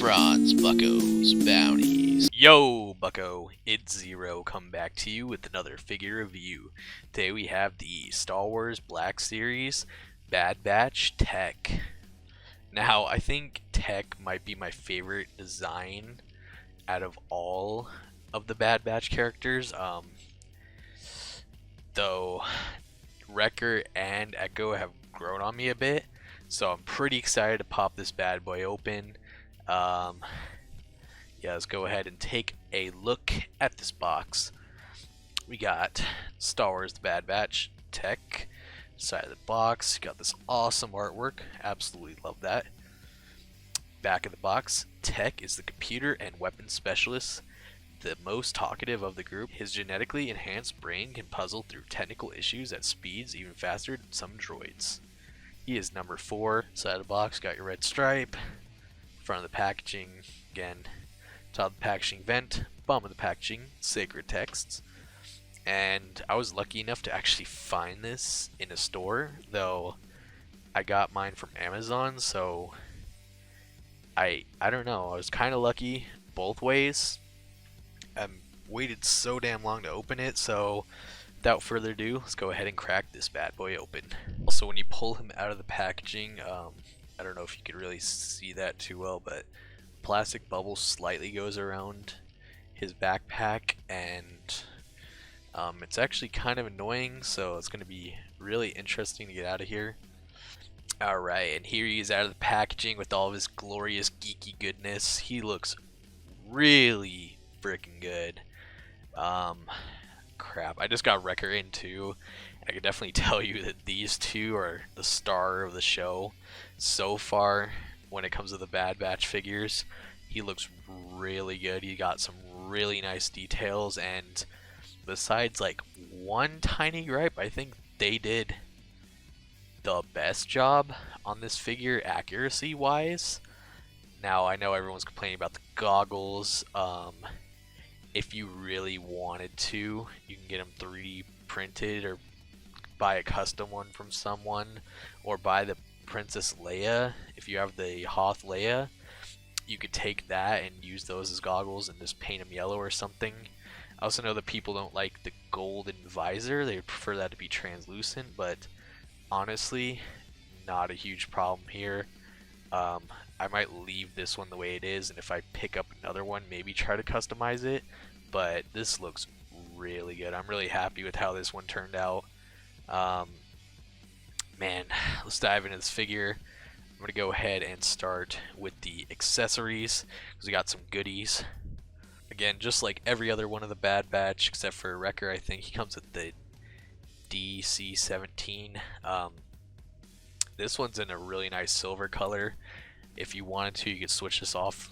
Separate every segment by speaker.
Speaker 1: BronzeBucko'sBounties.
Speaker 2: Yo, Bucko, it's Zero, come back to you with another figure review. Today we have the Star Wars Black Series Bad Batch Tech. Now, I think Tech might be my favorite design out of all of the Bad Batch characters. Though Wrecker and Echo have grown on me a bit, so I'm pretty excited to pop this bad boy open. Yeah, let's go ahead and take a look at this box. We got Star Wars The Bad Batch Tech side of the box. Got this awesome artwork. Absolutely love that. Back of the box, Tech is the computer and weapons specialist, the most talkative of the group. His genetically enhanced brain can puzzle through technical issues at speeds even faster than some droids. He is number 4. Side of the box, got your red stripe. Front of the packaging, again, top of the packaging vent, bottom of the packaging, sacred texts. And I was lucky enough to actually find this in a store, though I got mine from Amazon, so I don't know, I was kind of lucky both ways. I waited so damn long to open it, so without further ado, let's go ahead and crack this bad boy open. Also, when you pull him out of the packaging, I don't know if you could really see that too well, but plastic bubble slightly goes around his backpack, and it's actually kind of annoying, so it's going to be really interesting to get out of here. Alright, and here he is out of the packaging with all of his glorious geeky goodness. He looks really freaking good. Crap, I just got Wrecker in too. I can definitely tell you that these two are the star of the show so far when it comes to the Bad Batch figures. He looks really good. He got some really nice details, and besides like one tiny gripe, I think they did the best job on this figure accuracy wise. Now, I know everyone's complaining about the goggles. If you really wanted to, you can get them 3D printed or buy a custom one from someone, or buy the Princess Leia. If you have the Hoth Leia, you could take that and use those as goggles and just paint them yellow or something. I also know that people don't like the golden visor. They prefer that to be translucent, but honestly, not a huge problem here. I might leave this one the way it is, and if I pick up another one, maybe try to customize it, but this looks really good. I'm really happy with how this one turned out. Man, let's dive into this figure. I'm going to go ahead and start with the accessories, because we got some goodies. Again, just like every other one of the Bad Batch, except for Wrecker, I think he comes with the DC-17. This one's in a really nice silver color. If you wanted to, you could switch this off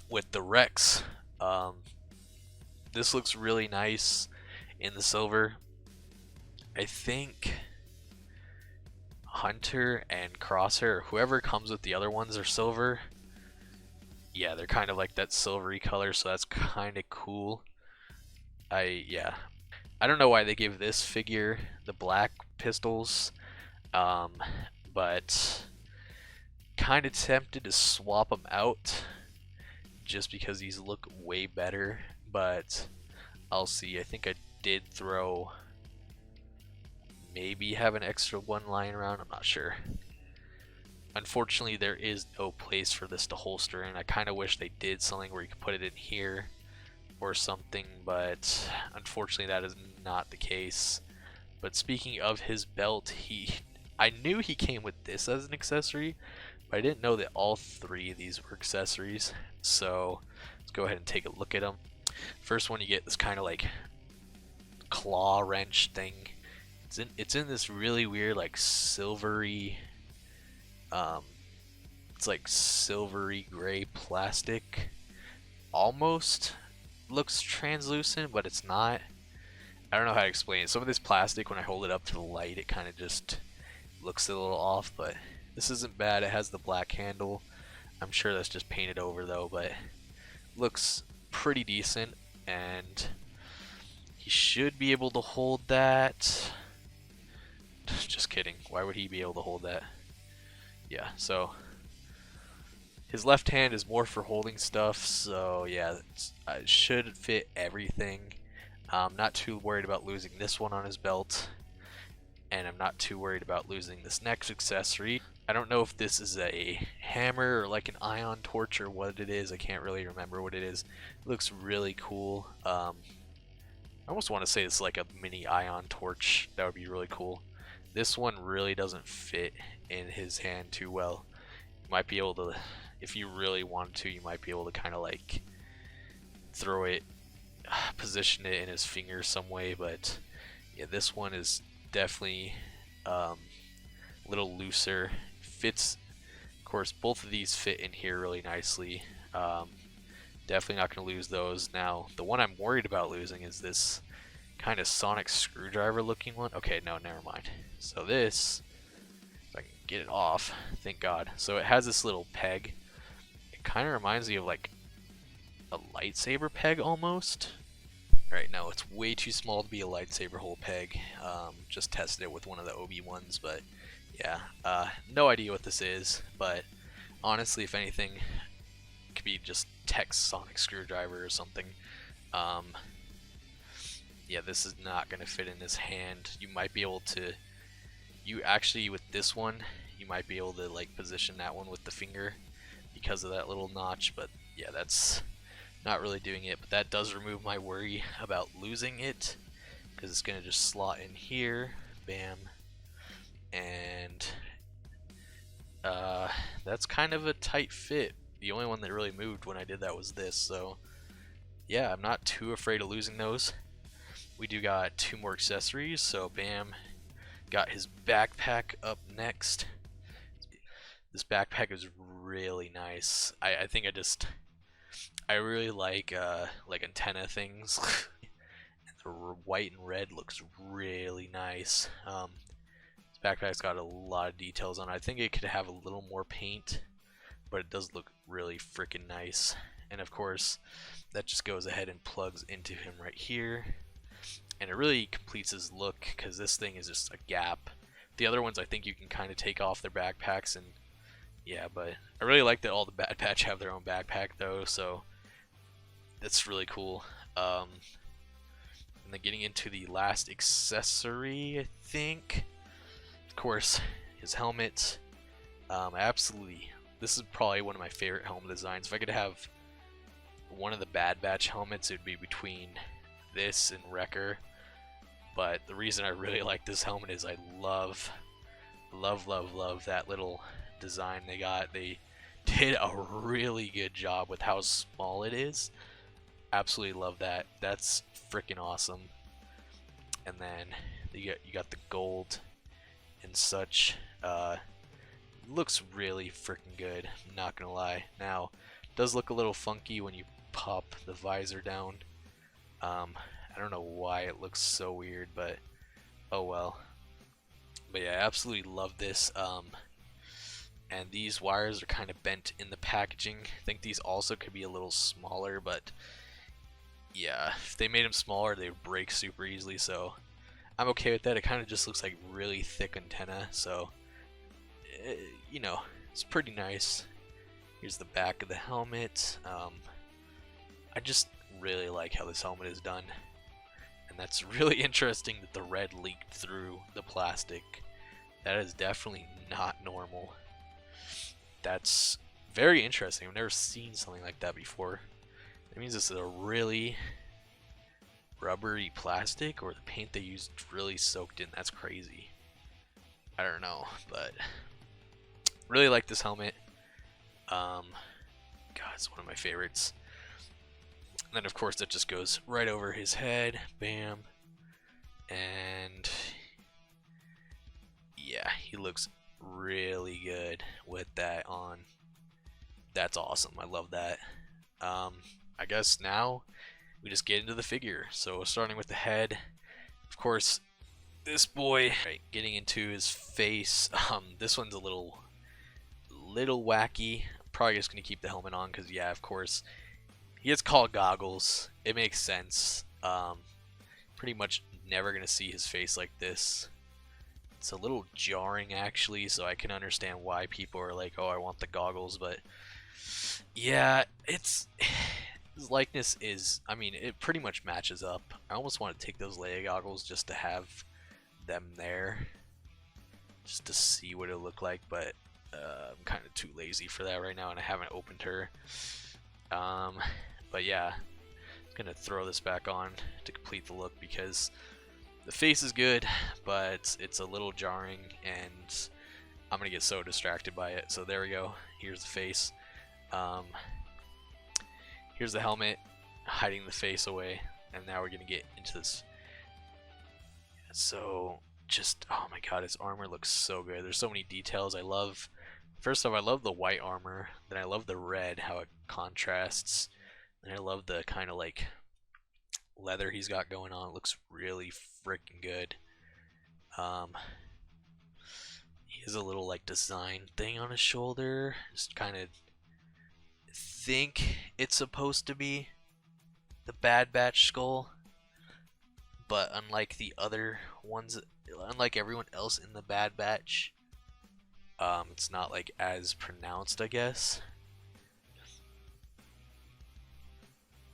Speaker 2: with the Rex. This looks really nice in the silver. I think Hunter and Crosshair, or whoever comes with the other ones, are silver. Yeah, they're kind of like that silvery color, so that's kind of cool. I don't know why they gave this figure the black pistols, but kind of tempted to swap them out just because these look way better, but I'll see. I think I did throw, maybe have an extra one lying around, I'm not sure. Unfortunately, there is no place for this to holster, and I kind of wish they did something where you could put it in here or something, but unfortunately that is not the case. But speaking of his belt, I knew he came with this as an accessory, but I didn't know that all 3 of these were accessories. So let's go ahead and take a look at them. First one, you get this kind of like claw wrench thing. It's in this really weird like silvery, it's like silvery gray plastic. Almost looks translucent, but it's not. I don't know how to explain it. Some of this plastic, when I hold it up to the light, it kind of just looks a little off, but this isn't bad. It has the black handle. I'm sure that's just painted over though, but looks pretty decent, and he should be able to hold that. Just kidding. Why would he be able to hold that? Yeah, so His left hand is more for holding stuff, so yeah, it should fit everything. I'm not too worried about losing this one on his belt, and I'm not too worried about losing this next accessory. I don't know if this is a hammer or like an ion torch or what it is. I can't really remember what it is. It looks really cool. I almost want to say it's like a mini ion torch. That would be really cool. This one really doesn't fit in his hand too well. You might be able to, if you really wanted to, you might be able to kind of like throw it, position it in his finger some way, but yeah, this one is definitely a little looser. Fits, of course, both of these fit in here really nicely. Definitely not going to lose those. Now, the one I'm worried about losing is this kind of sonic screwdriver looking one. Okay, no, never mind. So this, if I can get it off, thank God. So it has this little peg. It kind of reminds me of like a lightsaber peg almost. Alright, no, it's way too small to be a lightsaber hole peg. Just tested it with one of the OB ones, but yeah, no idea what this is, but honestly, if anything, it could be just Tex sonic screwdriver or something. Yeah, this is not going to fit in his hand. You might be able to, with this one, you might be able to like position that one with the finger because of that little notch, but yeah, that's not really doing it. But that does remove my worry about losing it, because it's going to just slot in here, bam, and that's kind of a tight fit. The only one that really moved when I did that was this, so yeah, I'm not too afraid of losing those. We do got 2 more accessories, so bam, got his backpack up next. This backpack is really nice. I think I really like antenna things. The white and red looks really nice. This backpack's got a lot of details on it. I think it could have a little more paint, but it does look really freaking nice. And of course, that just goes ahead and plugs into him right here. And it really completes his look, because this thing is just a gap. The other ones, I think you can kind of take off their backpacks, and yeah, but I really like that all the Bad Batch have their own backpack though, so that's really cool. And then getting into the last accessory, I think, of course, his helmet. This is probably one of my favorite helmet designs. If I could have one of the Bad Batch helmets, it would be between this and Wrecker. But the reason I really like this helmet is I love that little design they got. They did a really good job with how small it is. Absolutely love that. That's freaking awesome. And then you got the gold and such. Looks really freaking good, I'm not gonna lie. Now, it does look a little funky when you pop the visor down. I don't know why it looks so weird, but oh well. But yeah, I absolutely love this. And these wires are kind of bent in the packaging. I think these also could be a little smaller, but yeah, if they made them smaller, they would break super easily, so I'm okay with that. It kind of just looks like really thick antenna, so you know, it's pretty nice. Here's the back of the helmet. I just really like how this helmet is done, and that's really interesting that the red leaked through the plastic. That is definitely not normal. That's very interesting. I've never seen something like that before. That means this is a really rubbery plastic, or the paint they used really soaked in. That's crazy. I don't know, but really like this helmet. God, it's one of my favorites. And then of course that just goes right over his head, bam, and yeah, he looks really good with that on. That's awesome. I love that. I guess now we just get into the figure. So starting with the head, of course, this boy, right, getting into his face. This one's a little wacky. I'm probably just gonna keep the helmet on because yeah, of course, he gets called goggles. It makes sense. Pretty much never gonna see his face like this. It's a little jarring actually, so I can understand why people are like, oh, I want the goggles, but Yeah, it's his likeness is. I mean, it pretty much matches up. I almost want to take those Leia goggles just to have them there, just to see what it looked like. But I'm kind of too lazy for that right now, and I haven't opened her. Um, but yeah, I'm gonna throw this back on to complete the look because the face is good, but it's a little jarring, and I'm gonna get so distracted by it. So there we go. Here's the face. Here's the helmet, hiding the face away, and now we're gonna get into this. So just, oh my god, his armor looks so good. There's so many details. First off, I love the white armor. Then I love the red, how it contrasts. And I love the kind of like leather he's got going on. It looks really freaking good. He has a little like design thing on his shoulder. Just kind of think it's supposed to be the Bad Batch skull, but unlike the other ones, unlike everyone else in the Bad Batch, it's not like as pronounced, I guess.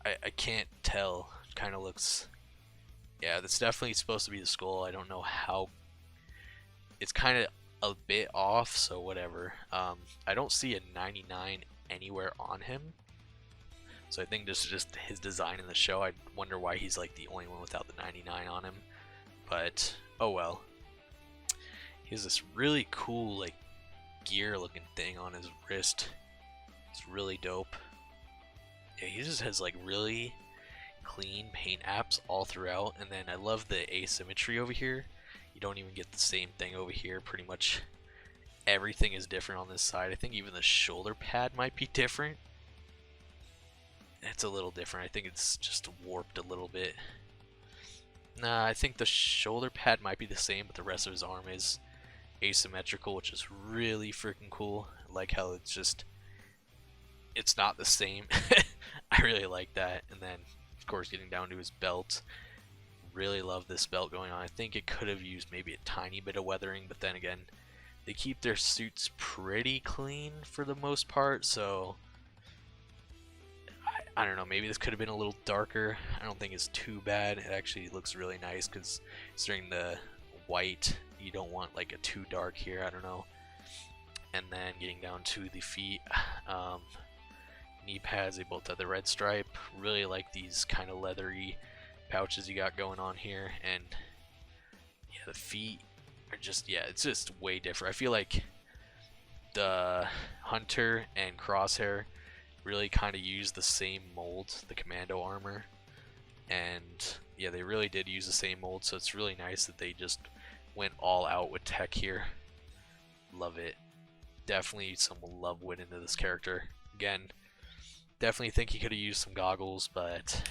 Speaker 2: I can't tell. It kind of looks, yeah, that's definitely supposed to be the skull. I don't know how. It's kind of a bit off, so whatever. I don't see a 99 anywhere on him, so I think this is just his design in the show. I wonder why he's like the only one without the 99 on him, but oh well. He has this really cool like gear looking thing on his wrist. It's really dope. Yeah, he just has like really clean paint apps all throughout, and then I love the asymmetry over here. You don't even get the same thing over here. Pretty much everything is different on this side. I think even the shoulder pad might be different. It's a little different. I think it's just warped a little bit. Nah, I think the shoulder pad might be the same, but the rest of his arm is asymmetrical, which is really freaking cool. I like how it's not the same. I really like that. And then, of course, getting down to his belt. Really love this belt going on. I think it could have used maybe a tiny bit of weathering, but then again, they keep their suits pretty clean for the most part, so I don't know, maybe this could have been a little darker. I don't think it's too bad. It actually looks really nice because during the white, you don't want like a too dark here. I don't know. And then getting down to the feet, knee pads, they both have the red stripe. Really like these kind of leathery pouches you got going on here, and yeah, the feet are just, yeah, it's just way different. I feel like the Hunter and Crosshair really kind of use the same mold, the commando armor, and yeah, they really did use the same mold, so it's really nice that they just went all out with tech here. Love it. Definitely some love went into this character. Again, definitely think he could have used some goggles, but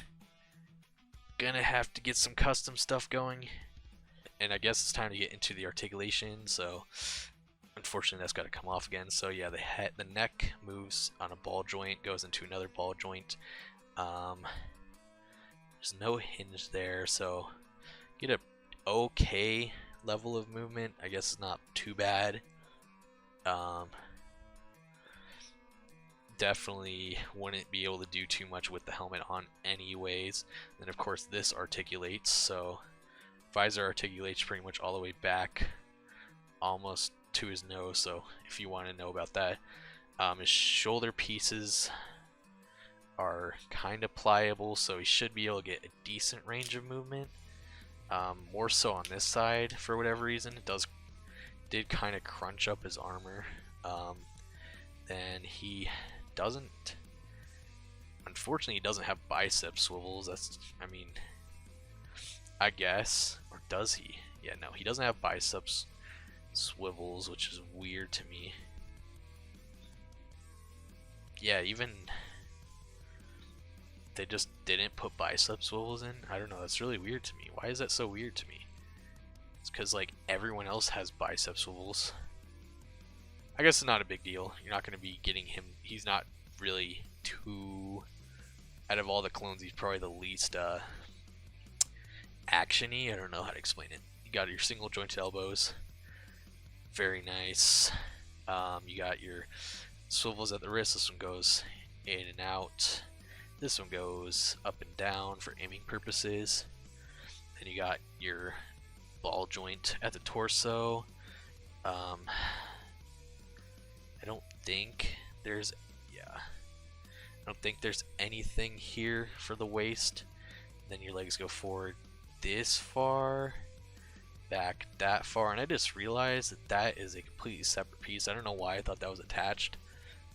Speaker 2: gonna have to get some custom stuff going, and I guess it's time to get into the articulation. So unfortunately that's got to come off again. So yeah, the neck moves on a ball joint, goes into another ball joint. There's no hinge there, so get a okay level of movement. I guess it's not too bad. Definitely wouldn't be able to do too much with the helmet on anyways. And of course this articulates, so visor articulates pretty much all the way back almost to his nose, so if you want to know about that. His shoulder pieces are kind of pliable, so he should be able to get a decent range of movement. More so on this side for whatever reason. It did kind of crunch up his armor. Then he doesn't, unfortunately he doesn't have bicep swivels. That's, I mean, I guess, or does he? Yeah, no, he doesn't have biceps swivels, which is weird to me. Yeah, even they just didn't put bicep swivels in. I don't know, that's really weird to me. Why is that so weird to me? It's because like everyone else has bicep swivels. I guess it's not a big deal. You're not going to be getting him. He's not really too, out of all the clones, he's probably the least action-y. I don't know how to explain it. You got your single jointed elbows. Very nice. You got your Swivels at the wrist. This one goes in and out. This one goes up and down for aiming purposes. Then you got your ball joint at the torso. I don't think there's anything here for the waist. Then your legs go forward this far, back that far, and I just realized that that is a completely separate piece. I don't know why I thought that was attached.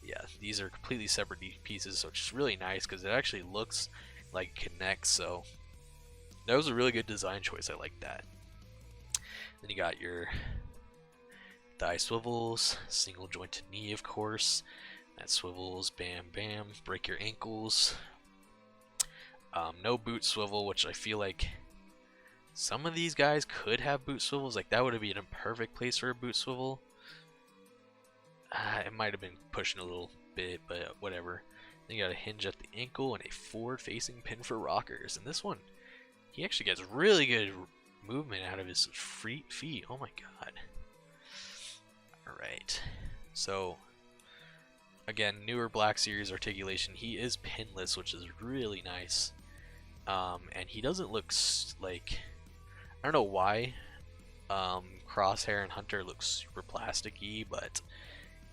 Speaker 2: Yeah, these are completely separate pieces, so it's really nice because it actually looks like it connects. So that was a really good design choice. I like that. Then you got your thigh swivels, single jointed knee, of course. That swivels, bam, bam, break your ankles. No boot swivel, which I feel like some of these guys could have boot swivels. Like that would have been a perfect place for a boot swivel. It might have been pushing a little bit, but whatever. Then you got a hinge at the ankle and a forward-facing pin for rockers. And this one, he actually gets really good movement out of his feet. Oh my god. Alright. So, again, newer Black Series articulation. He is pinless, which is really nice. And he doesn't look like... I don't know why Crosshair and Hunter look super plasticky, but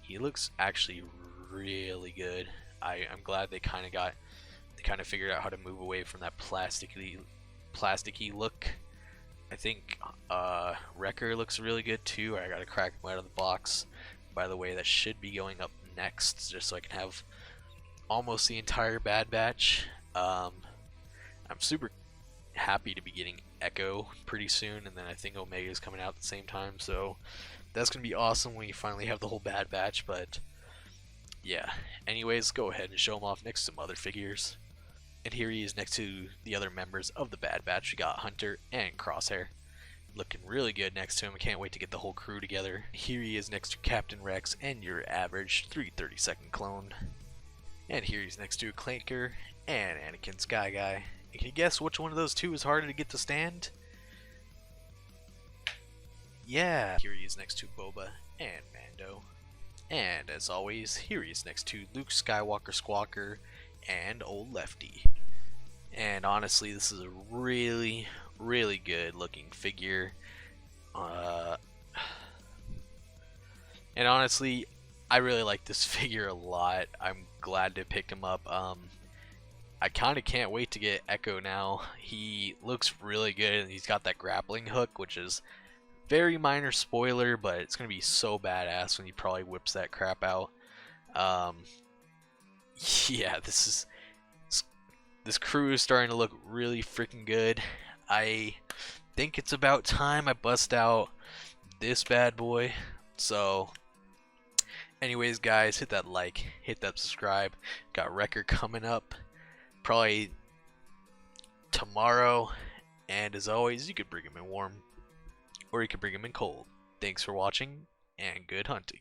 Speaker 2: he looks actually really good. I'm glad they kind of figured out how to move away from that plasticky look. I think Wrecker looks really good too. I gotta crack him out of the box. By the way, that should be going up next, just so I can have almost the entire Bad Batch. I'm super happy to be getting Echo pretty soon, and then I think Omega is coming out at the same time, so that's gonna be awesome when you finally have the whole Bad Batch. But yeah, anyways, go ahead and show him off next to some other figures. And here he is next to the other members of the Bad Batch. We got Hunter and Crosshair, looking really good next to him. I can't wait to get the whole crew together. Here he is next to Captain Rex and your average 332nd clone. And here he's next to Clanker and Anakin Sky Guy. And can you guess which one of those two is harder to get to stand? Yeah, here he is next to Boba and Mando. And as always, here he is next to Luke Skywalker Squawker and Old Lefty. And honestly, this is a really, really good looking figure. And honestly, I really like this figure a lot. I'm glad to pick him up. I kind of can't wait to get Echo now. He looks really good, and he's got that grappling hook, which is very minor spoiler, but it's gonna be so badass when he probably whips that crap out. Yeah, this crew is starting to look really freaking good. I think it's about time I bust out this bad boy. So anyways, guys, hit that like, hit that subscribe. Got Wrecker coming up probably tomorrow, and as always, you could bring him in warm or you could bring him in cold. Thanks for watching, and good hunting.